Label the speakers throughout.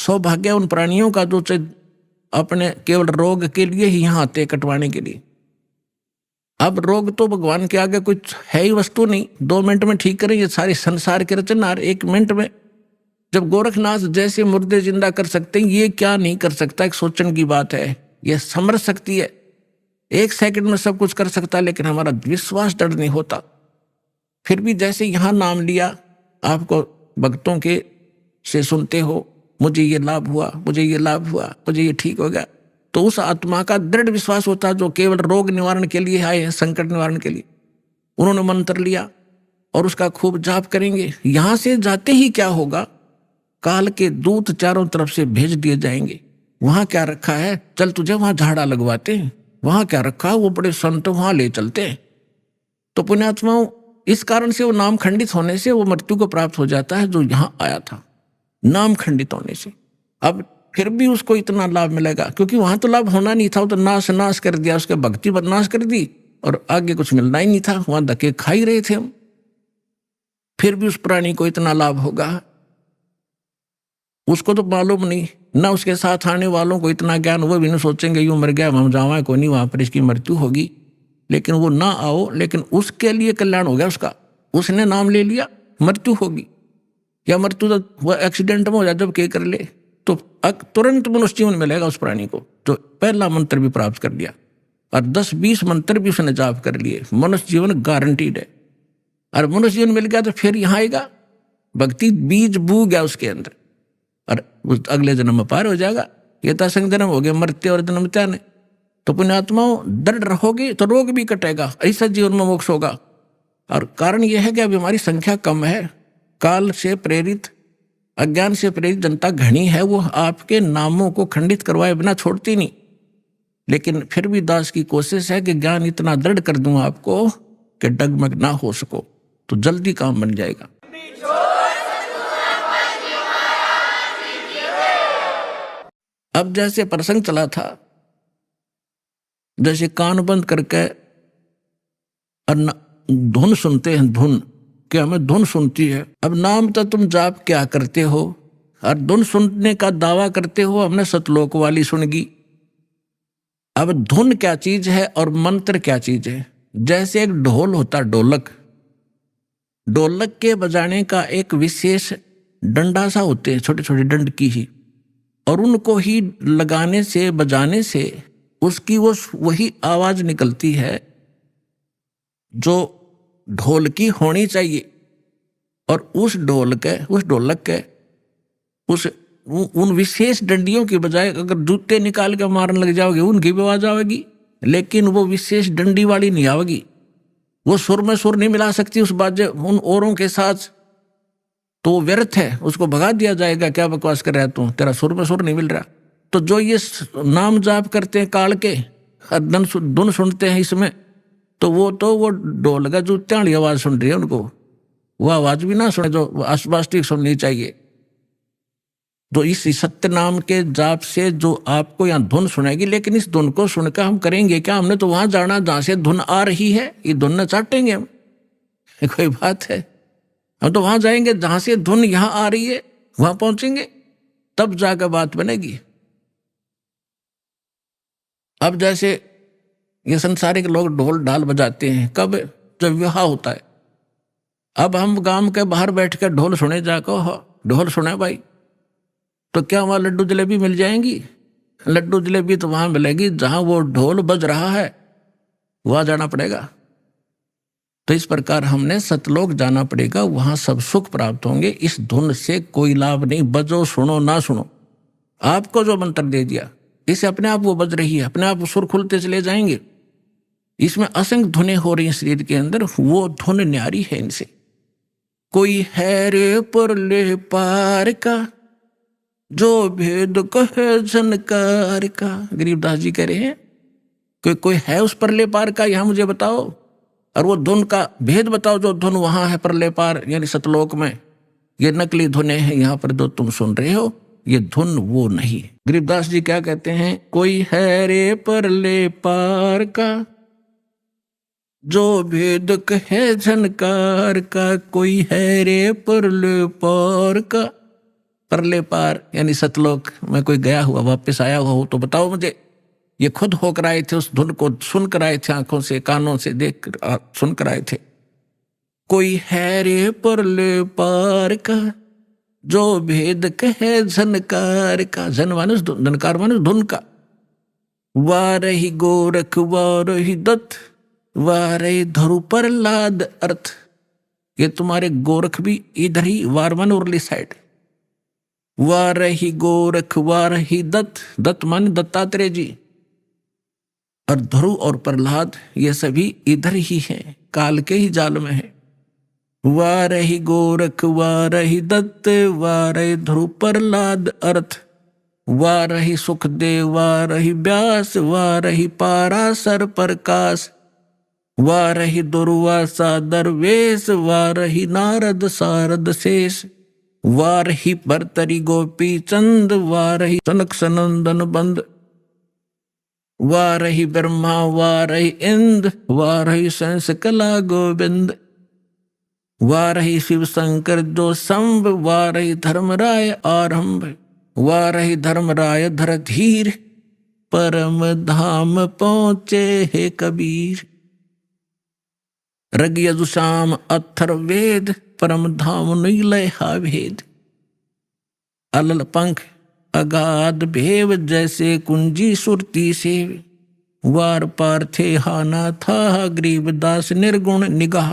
Speaker 1: सौभाग्य उन प्राणियों का जो अपने केवल रोग के लिए ही यहाँ आते कटवाने के लिए। अब रोग तो भगवान के आगे कुछ है ही वस्तु नहीं, 2 मिनट में ठीक करें ये सारे संसार के रचनहार 1 मिनट में। जब गोरखनाथ जैसे मुर्दे जिंदा कर सकते हैं, ये क्या नहीं कर सकता? एक सोचने की बात है, ये समझ सकती है, 1 सेकंड में सब कुछ कर सकता है, लेकिन हमारा विश्वास दृढ़ नहीं होता। फिर भी जैसे यहाँ नाम लिया, आपको भक्तों के से सुनते हो, मुझे ये लाभ हुआ, मुझे ये लाभ हुआ, मुझे ये ठीक हो गया, तो उस आत्मा का दृढ़ विश्वास होता है जो केवल रोग निवारण के लिए आए हैं, संकट निवारण के लिए। उन्होंने मंत्र लिया और उसका खूब जाप करेंगे। यहां से जाते ही क्या होगा, काल के दूत चारों तरफ से भेज दिए जाएंगे। वहां क्या रखा है, चल तुझे वहां झाड़ा लगवाते हैं, वहां क्या रखा है, वो बड़े संत वहां ले चलते हैं। तो पुण्यात्माओं, इस कारण से वो नाम खंडित होने से वो मृत्यु को प्राप्त हो जाता है जो यहां आया था, नाम खंडित होने से। अब फिर भी उसको इतना लाभ मिलेगा, क्योंकि वहां तो लाभ होना नहीं था, वो तो नाश कर दिया, उसके भक्ति पर नाश कर दी और आगे कुछ मिलना ही नहीं था, वहां धक्के खा ही रहे थे हम। फिर भी उस प्राणी को इतना लाभ होगा, उसको तो मालूम नहीं ना, उसके साथ आने वालों को इतना ज्ञान, वो भी नहीं सोचेंगे यूं मर गया हम जावा को नहीं, वहां पर इसकी मृत्यु होगी, लेकिन वो ना आओ, लेकिन उसके लिए कल्याण हो गया उसका। उसने नाम ले लिया, मृत्यु होगी, या मृत्यु तो वह एक्सीडेंट में हो जाए जब के कर ले, तो तुरंत मनुष्य जीवन मिलेगा उस प्राणी को जो पहला मंत्र भी प्राप्त कर लिया और 10-20 मंत्र भी उसने जाप कर लिए। मनुष्य जीवन गारंटीड है। और मनुष्य जीवन मिल गया तो फिर यहाँ आएगा, भक्ति बीज बू गया उसके अंदर, और उस अगले जन्म में पार हो जाएगा। ये तो असंग जन्म हो गया, मृत्यु और जन्म त्याग ने। तो पुण्यात्माओं, दृढ़ रहोगे तो रोग भी कटेगा, ऐसा जीवन में मोक्ष होगा। और कारण यह है कि अभी हमारी संख्या कम है, काल से प्रेरित, अज्ञान से प्रेरित जनता घनी है, वो आपके नामों को खंडित करवाए बिना छोड़ती नहीं। लेकिन फिर भी दास की कोशिश है कि ज्ञान इतना दृढ़ कर दूं आपको कि डगमग ना हो सको, तो जल्दी काम बन जाएगा। अब जैसे प्रसंग चला था, जैसे कान बंद करके और धुन सुनते हैं, धुन कि हमें धुन सुनती है। अब नाम तो तुम जाप क्या करते हो और धुन सुनने का दावा करते हो, हमने सतलोक वाली सुनगी। अब धुन क्या चीज है और मंत्र क्या चीज है? जैसे एक ढोल होता, ढोलक, ढोलक के बजाने का एक विशेष डंडा सा होते हैं, छोटे छोटे डंड की ही, और उनको ही लगाने से, बजाने से उसकी वो वही आवाज निकलती है जो ढोल की होनी चाहिए। और उस ढोलक के उन विशेष डंडियों की बजाय अगर जूते निकाल के मारने लग जाओगे, उनकी भी आवाज आवेगी, लेकिन वो विशेष डंडी वाली नहीं आवेगी। वो सुर में सुर नहीं मिला सकती उस बाजे उन औरों के साथ, तो वो व्यर्थ है, उसको भगा दिया जाएगा। क्या बकवास कर रहा है तू, तेरा सुर में सुर नहीं मिल रहा। तो जो ये नाम जाप करते हैं काल के, धुन सुनते हैं इसमें, तो वो ढोल का जूते वाली आवाज सुन रही है, उनको वो आवाज भी ना सुने जो वास्तविक सुननी चाहिए। तो इस सत्य नाम के जाप से जो आपको यहाँ धुन सुनेगी, लेकिन इस धुन को सुनकर हम करेंगे क्या? हमने तो वहां जाना जहां से धुन आ रही है, ये धुन न चाटेंगे हम, कोई बात है? हम तो वहां जाएंगे जहां से धुन यहां आ रही है, वहां पहुंचेंगे, तब जाकर बात बनेगी। अब जैसे ये संसारिक लोग ढोल ढाल बजाते हैं, कब? जब विवाह होता है। अब हम गांव के बाहर बैठ कर ढोल सुने जाकर, ढोल सुने भाई, तो क्या वहां लड्डू जलेबी मिल जाएंगी? लड्डू जलेबी तो वहां मिलेगी जहां वो ढोल बज रहा है, वहां जाना पड़ेगा। तो इस प्रकार हमने सतलोक जाना पड़ेगा, वहां सब सुख प्राप्त होंगे। इस धुन से कोई लाभ नहीं, बजो सुनो ना सुनो। आपको जो मंत्र दे दिया, इससे अपने आप वो बज रही है, अपने आप सुर खुलते चले जाएंगे। इसमें असंख्य धुनें हो रही हैं शरीर के अंदर, वो धुन न्यारी है इनसे। कोई है रे परले पार का, जो भेद कहे झनकार का, गरीबदास जी कह रहे हैं कि कोई है उस परले पार का, यहां मुझे बताओ, और वो धुन का भेद बताओ जो धुन वहां है परले पार यानी सतलोक में। ये नकली धुनें हैं, यहां पर जो तुम सुन रहे हो ये धुन वो नहीं। गरीबदास जी क्या कहते हैं? कोई है रे परले पार का, जो भेद कहे झनकार का, कोई है रे परले पार का। परले पार यानी सतलोक में कोई गया हुआ वापस आया हुआ हो तो बताओ मुझे। ये खुद होकर आए थे, उस धुन को सुनकर आए थे, आंखों से कानों से देख सुनकर आए थे। कोई है रे परले पार का जो भेद कहे झनकार का। झन मानुष झनकार मानुष धुन का। वारही गोरख वारही दत्त वारही धरु प्रहलाद अर्थ। ये तुम्हारे गोरख भी इधर ही वारमन उरली साइड। वारही गोरख वारही दत्त, दत्त मान दत्तात्रेय जी, और ध्रुव और प्रहलाद ये सभी इधर ही हैं, काल के ही जाल में है। वारही गोरख वारही दत्त वारही ध्रुव प्रहलाद अर्थ। वारही सुखदेव वारही व्यास वारही पाराशर प्रकाश। वारही दुर्वासा दरवेश वारही नारद सारद शेष। वारही भर्तरी गोपी चंद वारही सनक सनंदन बंद। वारही ब्रह्मा वारही इंद्र वारही संस कला गोविंद। वारही शिव शंकर जो संभ वारही धर्मराय आरंभ। वारही धर्मराय धर धीर परम धाम पहुंचे हे कबीर। रग यजुषाम अथर वेद परम धाम नीलय हा भेद। अलल पंख अगाध भेव जैसे कुंजी सुरती से। वार पार थे हाना था गरीबदास निर्गुण निगाह।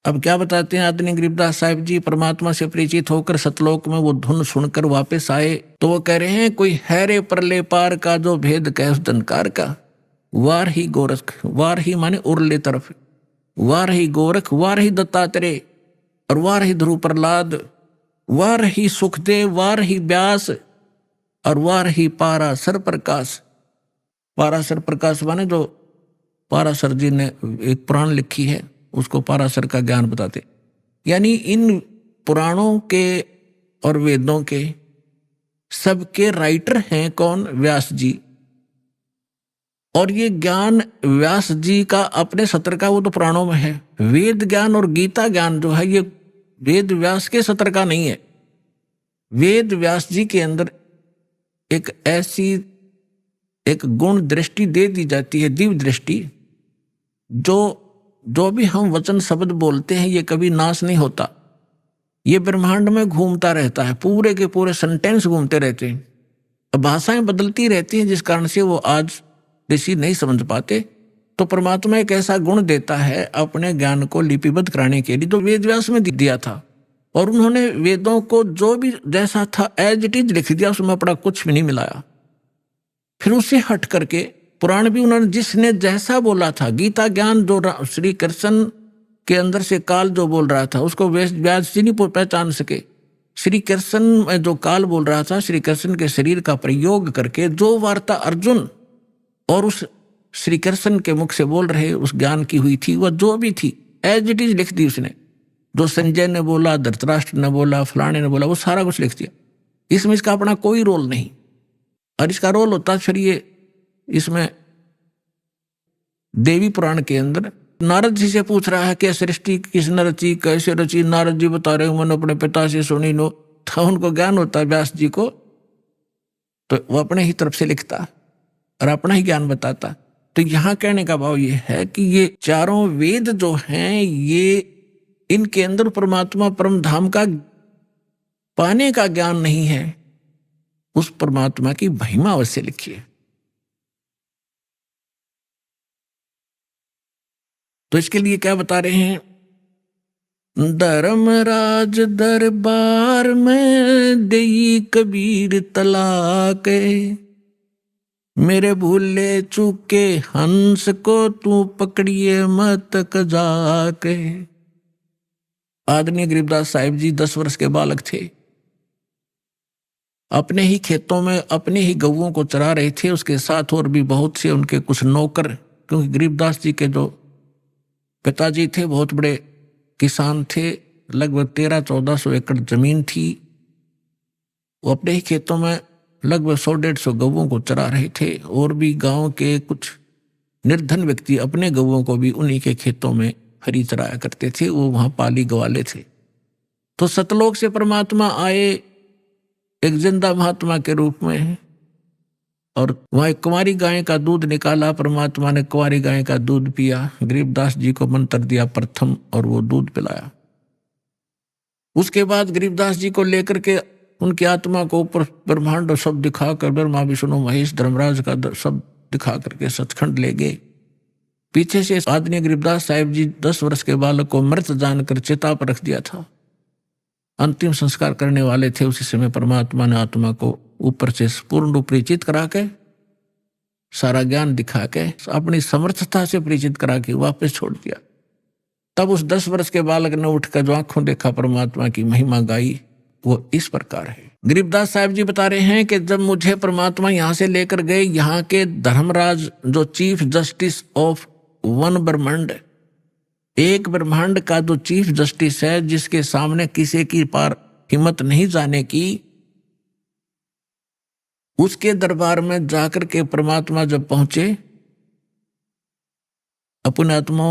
Speaker 1: अब क्या बताते हैं आदरणीय गरीबदास साहिब जी, परमात्मा से परिचित होकर सतलोक में वो धुन सुनकर वापस आए तो वो कह रहे हैं कोई हैरे परले पार का जो भेद कहे उस धनकार का। वार ही गोरख, वार ही माने उरले तरफ, वार ही गोरख वार ही दत्तात्रेय और वार ही ध्रुव प्रहलाद। वार ही सुखदेव वार ही व्यास और वार ही पाराशर प्रकाश। पाराशर प्रकाश माने जो पाराशर जी ने एक पुराण लिखी है उसको पाराशर का ज्ञान बताते। यानी इन पुराणों के और वेदों के सबके राइटर हैं कौन? व्यास जी। और ये ज्ञान व्यास जी का अपने सत्र का वो तो पुराणों में है। वेद ज्ञान और गीता ज्ञान जो है ये वेद व्यास के सत्र का नहीं है। वेद व्यास जी के अंदर एक ऐसी एक गुण दृष्टि दे दी जाती है, दिव्य दृष्टि, जो भी हम वचन शब्द बोलते हैं ये कभी नाश नहीं होता। ये ब्रह्मांड में घूमता रहता है, पूरे के पूरे सेंटेंस घूमते रहते हैं। अब भाषाएं बदलती रहती हैं जिस कारण से वो आज ऋषि नहीं समझ पाते। तो परमात्मा एक ऐसा गुण देता है अपने ज्ञान को लिपिबद्ध कराने के लिए जो वेद व्यास में दिया था। और उन्होंने वेदों को जो भी जैसा था एज इट इज लिख दिया, उसमें अपना कुछ भी नहीं मिलाया। फिर उससे हट करके पुराण भी उन्होंने जिसने जैसा बोला था, गीता ज्ञान जो श्री कृष्ण के अंदर से काल जो बोल रहा था उसको व्यास जी नहीं पहचान सके। श्री कृष्ण में जो काल बोल रहा था, श्री कृष्ण के शरीर का प्रयोग करके जो वार्ता अर्जुन और उस श्री कृष्ण के मुख से बोल रहे उस ज्ञान की हुई थी, वह जो भी थी एज इट इज लिख दी उसने। जो संजय ने बोला, धृतराष्ट्र ने बोला, फलाने ने बोला, वो सारा कुछ लिख दिया। इसमें इसका अपना कोई रोल नहीं। और इसका रोल होता फिर ये इसमें देवी पुराण के अंदर नारद जी से पूछ रहा है कि सृष्टि किसने रची, कैसे रची। नारद जी बता रहे हो मैंने अपने पिता से सुनी नो। था उनको ज्ञान होता है व्यास जी को, तो वो अपने ही तरफ से लिखता और अपना ही ज्ञान बताता। तो यहाँ कहने का भाव ये है कि ये चारों वेद जो हैं ये इनके अंदर परमात्मा परम धाम का पाने का ज्ञान नहीं है, उस परमात्मा की महिमा अवश्य लिखी है। तो इसके लिए क्या बता रहे हैं? धर्मराज दरबार में देई कबीर तलाक, मेरे भूले चूके हंस को तू पकड़िए मत जाके। आदरणीय गरीबदास साहिब जी 10 वर्ष के बालक थे। अपने ही खेतों में अपने ही गऊओं को चरा रहे थे, उसके साथ और भी बहुत से उनके कुछ नौकर, क्योंकि गरीबदास जी के जो पिताजी थे बहुत बड़े किसान थे, लगभग 1300-1400 एकड़ जमीन थी। वो अपने ही खेतों में लगभग 100-150 गऊओं को चरा रहे थे। और भी गांव के कुछ निर्धन व्यक्ति अपने गऊओं को भी उन्हीं के खेतों में हरी चराया करते थे। वो वहां पाली गवाले थे। तो सतलोक से परमात्मा आए एक जिंदा महात्मा के रूप में, और वहां एक कुंवारी गाय का दूध निकाला। परमात्मा ने कुंवारी गाय का दूध पिया, गरीबदास जी को मंत्र दिया प्रथम और वो दूध पिलाया। उसके बाद गरीबदास जी को लेकर के उनकी आत्मा को ऊपर ब्रह्मांड सब दिखाकर, ब्रह्मा विष्णु महेश धर्मराज का सब दिखा करके सचखंड ले गए। पीछे से आदरणीय गरीबदास साहिब जी 10 वर्ष के बालक को मृत जानकर चिता पर रख दिया था। अंतिम संस्कार करने वाले थे, उसी समय परमात्मा ने आत्मा को ऊपर से पूर्ण रूप परिचित करा के, सारा ज्ञान दिखा के, अपनी समर्थता से परिचित करा के वापस छोड़ दिया। तब उस 10 वर्ष के बालक ने उठकर जो आंखों देखा, परमात्मा की महिमा गाई, वो इस प्रकार है। गरीबदास साहिब जी बता रहे हैं कि जब मुझे परमात्मा यहाँ से लेकर गए, यहाँ के धर्मराज जो चीफ जस्टिस ऑफ वन ब्रह्मांड, एक ब्रह्मांड का जो चीफ जस्टिस है, जिसके सामने किसी की पार हिम्मत नहीं जाने की, उसके दरबार में जाकर के परमात्मा जब पहुंचे, अपने आत्मा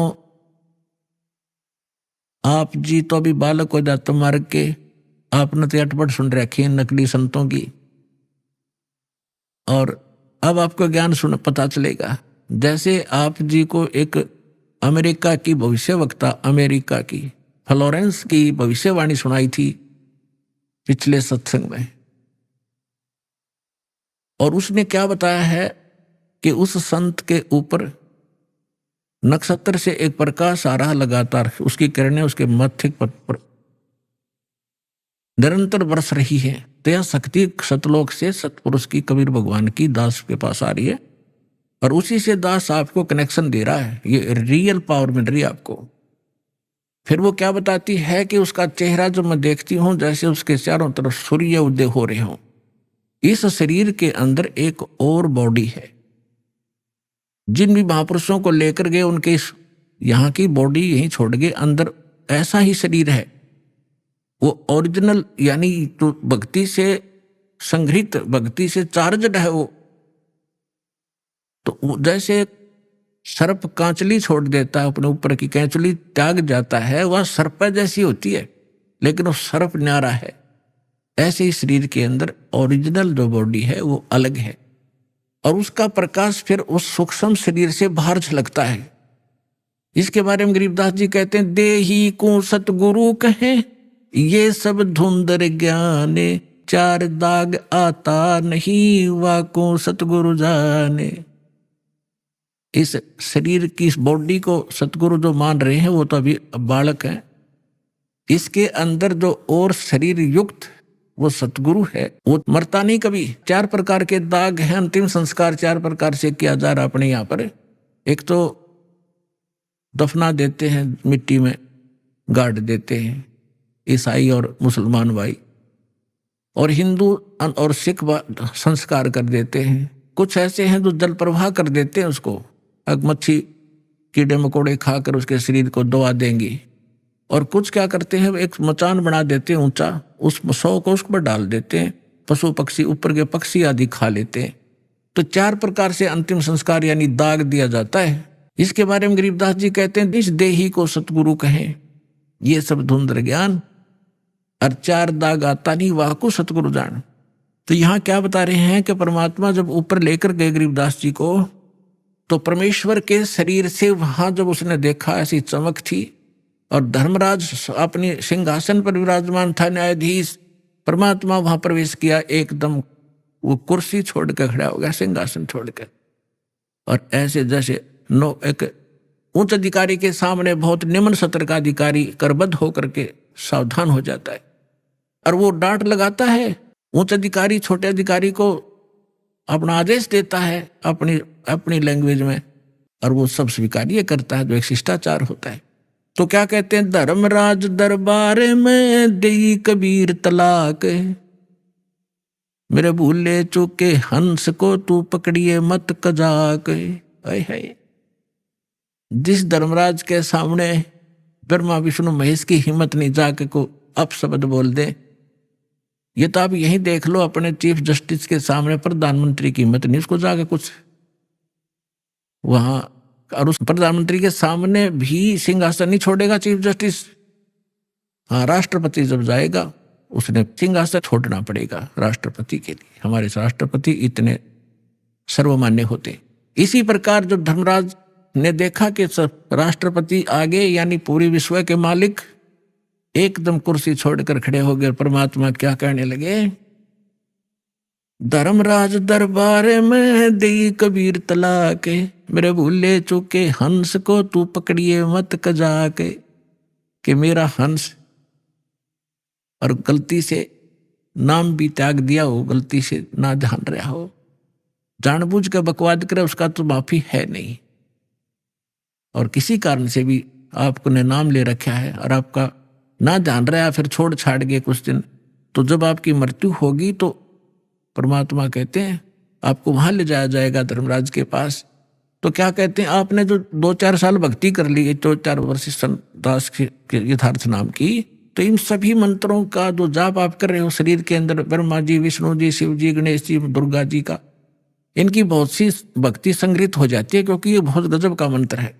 Speaker 1: आप जी तो अभी बालक हो जाते मार्ग के, आपने तो अटपट सुन रखी है नकली संतों की, और अब आपको ज्ञान सुन पता चलेगा। जैसे आप जी को एक अमेरिका की भविष्यवक्ता, अमेरिका की फ्लोरेंस की भविष्यवाणी सुनाई थी पिछले सत्संग में, और उसने क्या बताया है कि उस संत के ऊपर नक्षत्र से एक प्रकाश आ रहा लगातार, उसकी किरणें उसके मस्तिष्क पर निरंतर बरस रही है। तो यह शक्ति सतलोक से सतपुरुष की, कबीर भगवान की दास के पास आ रही है, और उसी से दास आपको कनेक्शन दे रहा है, ये रियल पावर मिल रही है आपको। फिर वो क्या बताती है कि उसका चेहरा जो मैं देखती हूं, जैसे उसके चारों तरफ सूर्य उदय हो रहे हों। इस शरीर के अंदर एक और बॉडी है। जिन भी महापुरुषों को लेकर गए, उनके यहाँ की बॉडी यहीं छोड़ गए, अंदर ऐसा ही शरीर है, वो ओरिजिनल, यानी तो भक्ति से संग्रहित, भक्ति से चार्जड है वो। तो जैसे सर्प कांचली छोड़ देता है, अपने ऊपर की कैंचली त्याग जाता है, वह सर्प जैसी होती है, लेकिन वो सर्प न्यारा है। ऐसे ही शरीर के अंदर ओरिजिनल जो बॉडी है वो अलग है, और उसका प्रकाश फिर उस सूक्ष्म शरीर से बाहर झलकता है। इसके बारे में गरीबदास जी कहते हैं, देही को सतगुरु कहें, ये सब धुंधर ज्ञाने, 4 दाग आता नहीं, वाको सतगुरु जाने। इस शरीर की, इस बॉडी को सतगुरु जो मान रहे हैं, वो तो अभी बालक है। इसके अंदर जो और शरीर युक्त वो सतगुरु है, वो मरता नहीं कभी। 4 प्रकार के दाग हैं, अंतिम संस्कार 4 प्रकार से किया जा रहा अपने यहाँ पर। एक तो दफना देते हैं, मिट्टी में गाड़ देते हैं ईसाई और मुसलमान भाई, और हिंदू और सिख संस्कार कर देते हैं। कुछ ऐसे हैं जो जल प्रवाह कर देते हैं उसको, मच्छी कीड़े मकोड़े खाकर उसके शरीर को दबा देंगी। और कुछ क्या करते हैं, एक मचान बना देते हैं ऊंचा, उस 100 को उस पर डाल देते हैं, पशु पक्षी, ऊपर के पक्षी आदि खा लेते हैं। तो 4 प्रकार से अंतिम संस्कार यानी दाग दिया जाता है। इसके बारे में गरीबदास जी कहते हैं, इस देही को सतगुरु कहें, ये सब धुंधर ज्ञान, और 4 दाग आता नहीं, वाह को सतगुरु जान। तो यहाँ क्या बता रहे हैं कि परमात्मा जब ऊपर लेकर गए गरीबदास जी को, तो परमेश्वर के शरीर से वहां जब उसने देखा, ऐसी चमक थी, और धर्मराज अपने सिंहासन पर विराजमान था, न्यायाधीश। परमात्मा वहां प्रवेश किया, एकदम वो कुर्सी छोड़कर खड़ा हो गया, सिंहासन छोड़कर, और ऐसे जैसे एक उच्च अधिकारी के सामने बहुत निम्न सत्र का अधिकारी करबद्ध होकर के सावधान हो जाता है, और वो डांट लगाता है। उच्च अधिकारी छोटे अधिकारी को अपना आदेश देता है अपनी लैंग्वेज में, और वो सब स्वीकार्य करता है, जो एक शिष्टाचार होता है। तो क्या कहते हैं, धर्मराज दरबार में देई कबीर तलाक, मेरे भूले चूके हंस को तू पकड़िए मत कजाक। है जिस धर्मराज के सामने ब्रह्मा विष्णु महेश की हिम्मत नहीं जाके को अपशब्द बोल दे, ये तो आप यही देख लो, अपने चीफ जस्टिस के सामने प्रधानमंत्री की हिम्मत नहीं उसको जाके कुछ वहां, और उस प्रधानमंत्री के सामने भी सिंहासन नहीं छोड़ेगा चीफ जस्टिस। हाँ, राष्ट्रपति जब जाएगा उसने सिंहासन छोड़ना पड़ेगा राष्ट्रपति के लिए। हमारे राष्ट्रपति इतने सर्वमान्य होते। इसी प्रकार जब धर्मराज ने देखा कि राष्ट्रपति आगे यानी पूरी विश्व के मालिक एकदम कुर्सी छोड़कर खड़े हो गए, परमात्मा क्या कहने लगे, धर्मराज दरबार में दई कबीर तलाके, मेरे भूले चूके हंस को तू पकड़िए मत कजा के। कि मेरा हंस और गलती से नाम भी त्याग दिया हो, गलती से ना जान रहा हो, जानबूझ के बकवाद करे, उसका तो माफी है नहीं। और किसी कारण से भी आपको ने नाम ले रखा है और आपका ना जान रहा, फिर छोड़ छाड़ गए कुछ दिन, तो जब आपकी मृत्यु होगी तो परमात्मा कहते हैं आपको वहां ले जाया जाएगा धर्मराज के पास। तो क्या कहते हैं, आपने जो 2-4 साल भक्ति कर ली, 2-4 वर्ष दास के यथार्थ नाम की, तो इन सभी मंत्रों का जो जाप आप कर रहे हो शरीर के अंदर, ब्रह्मा जी, विष्णु जी, शिव जी, गणेश जी, दुर्गा जी का, इनकी बहुत सी भक्ति संग्रहित हो जाती है, क्योंकि ये बहुत गजब का मंत्र है।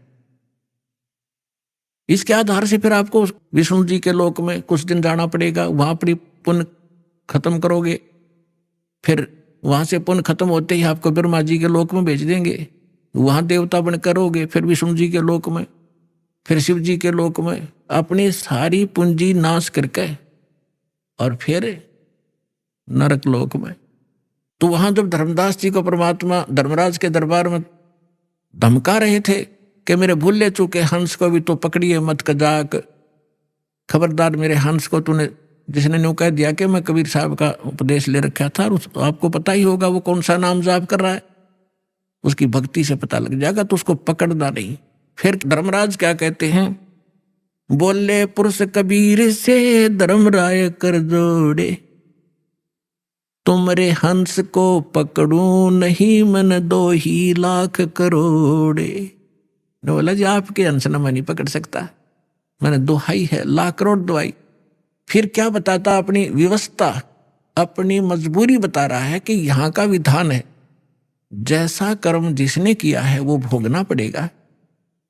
Speaker 1: इसके आधार से फिर आपको विष्णु जी के लोक में कुछ दिन जाना पड़ेगा, वहां पर पुण्य खत्म करोगे, फिर वहां से पुण्य खत्म होते ही आपको ब्रह्मा जी के लोक में भेज देंगे, वहां देवता बन करोगे, फिर विष्णु जी के लोक में, फिर शिव जी के लोक में, अपनी सारी पूंजी नाश करके और फिर नरक लोक में। तो वहां जब धर्मदास जी को परमात्मा धर्मराज के दरबार में धमका रहे थे कि मेरे भूले चूके हंस को भी तो पकड़िए मत कजाक, खबरदार मेरे हंस को तूने, जिसने न्यू कह दिया कि मैं कबीर साहब का उपदेश ले रखा था, और आपको पता ही होगा वो कौन सा नाम जाप कर रहा है, उसकी भक्ति से पता लग जाएगा, तो उसको पकड़ना नहीं। फिर धर्मराज क्या कहते हैं, बोले पुरुष कबीर से धर्मराय कर जोड़े, तुमरे हंस को पकड़ू नहीं मन 2 ही लाख करोड़े। बोला जी आपके हंस न मैं नहीं पकड़ सकता, मैंने दोहाई है, लाख करोड़ दोहाई। फिर क्या बताता, अपनी व्यवस्था, अपनी मजबूरी बता रहा है कि यहाँ का विधान है, जैसा कर्म जिसने किया है वो भोगना पड़ेगा।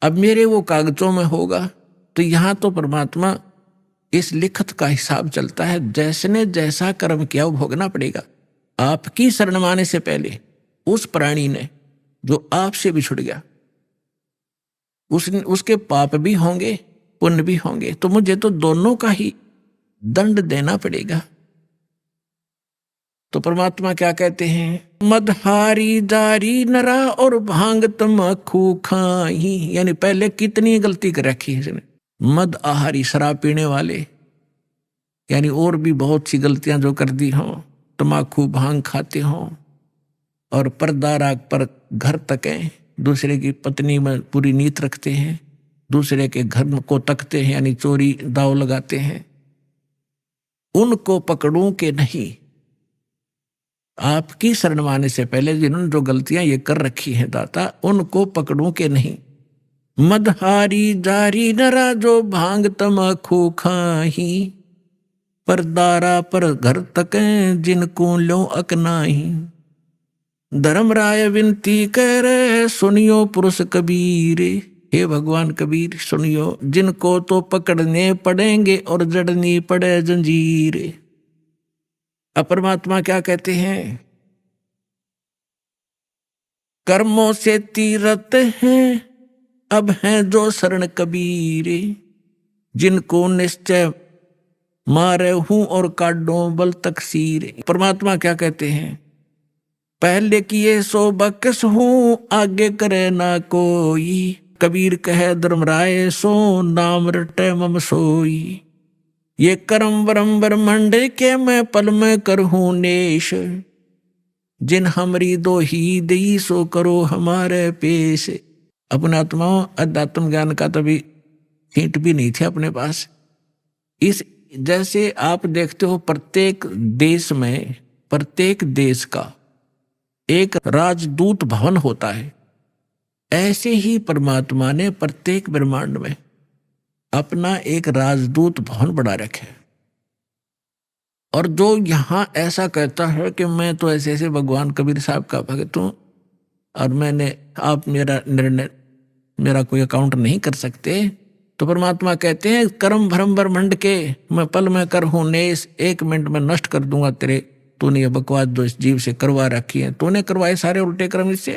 Speaker 1: अब मेरे वो कागजों में होगा, तो यहाँ तो परमात्मा इस लिखत का हिसाब चलता है, जैसने जैसा कर्म किया वो भोगना पड़ेगा। आपकी शरण माने से पहले उस प्राणी ने जो आपसे बिछुड़ गया, उसके पाप भी होंगे पुण्य भी होंगे, तो मुझे तो दोनों का ही दंड देना पड़ेगा। तो परमात्मा क्या कहते हैं, मदहारी जारी नरा और भांग तमाकू खाई, यानी पहले कितनी गलती कर रखी है इसने। मद आहारी शराब पीने वाले, यानी और भी बहुत सी गलतियां जो कर दी हों, तमाकू भांग खाते हों, और पर्दा राग पर घर तकें, दूसरे की पत्नी में पूरी नीयत रखते हैं, दूसरे के घर को तकते हैं, यानी चोरी दाव लगाते हैं, उनको पकड़ूं के नहीं। आपकी शरण माने से पहले जिन्होंने जो गलतियां ये कर रखी हैं दाता, उनको पकड़ूं के नहीं। मदहारी जारी नरा जो भांग तमाकू खाही, परदारा पर घर तकें जिनको लो अकनाही। धर्मराय विनती करे सुनियो पुरुष कबीर, हे भगवान कबीर सुनियो, जिनको तो पकड़ने पड़ेंगे और जड़नी पड़े जंजीर। अब परमात्मा क्या कहते हैं, कर्मों से तीरथ हैं अब हैं जो शरण कबीर, जिनको निश्चय मारे हूं और काटो बल तकसीर। परमात्मा क्या कहते हैं, पहले किए सो बकस हूं आगे करे ना कोई, कबीर कहे धर्मराय सो नाम रटे मम सोई। ये कर्म वरम ब्रह्मंड के मैं पल में करहूं नेश, जिन हमरी दो ही दई सो करो हमारे पेश। अपने आत्माओं अध्यात्म ज्ञान का तभी हिंट भी नहीं थे अपने पास। इस जैसे आप देखते हो प्रत्येक देश में, प्रत्येक देश का एक राजदूत भवन होता है, ऐसे ही परमात्मा ने प्रत्येक ब्रह्मांड में अपना एक राजदूत भवन बना रखे। और जो यहाँ ऐसा कहता है कि मैं तो ऐसे ऐसे भगवान कबीर साहब का भक्त हूँ और मैंने, आप मेरा निर्णय, मेरा कोई अकाउंट नहीं कर सकते, तो परमात्मा कहते हैं कर्म भ्रम ब्रह्मंड के मैं पल में कर हूं नेस, 1 मिनट में नष्ट कर दूंगा तेरे, तूने ये बकवास जो इस जीव से करवा रखी है, तूने करवाए सारे उल्टे कर्म इससे,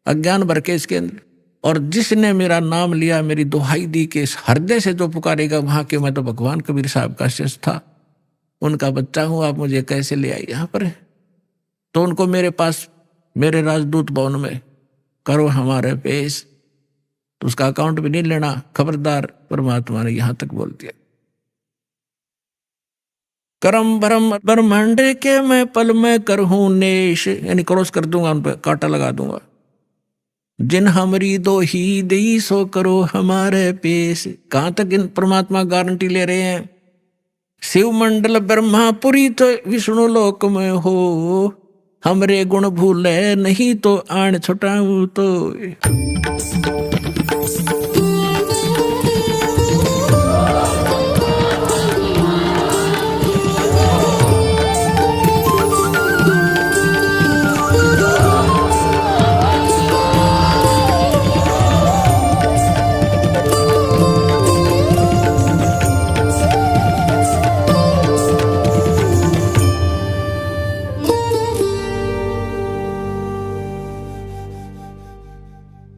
Speaker 1: अज्ञान भर के इसके अंदर। और जिसने मेरा नाम लिया, मेरी दुहाई दी के इस हृदय से जो पुकारेगा, वहां के मैं तो भगवान कबीर साहब का शिष्य था, उनका बच्चा हूं, आप मुझे कैसे ले आई यहाँ पर। तो उनको मेरे पास, मेरे राजदूत भवन में करो हमारे पेश, तो उसका अकाउंट भी नहीं लेना, खबरदार। परमात्मा ने यहां तक बोल दिया, कर्म भ्रम ब्रह्मांड के मैं पल में कर हूं नेश, यानी क्रॉस कर दूंगा, उन पर कांटा लगा दूंगा। जिन हमरी दो ही दई सो करो हमारे पेश। कहां तक इन परमात्मा गारंटी ले रहे हैं, शिव मंडल ब्रह्मापुरी तो विष्णु लोक में हो, हमरे गुण भूले नहीं तो आण छुटाऊं तो।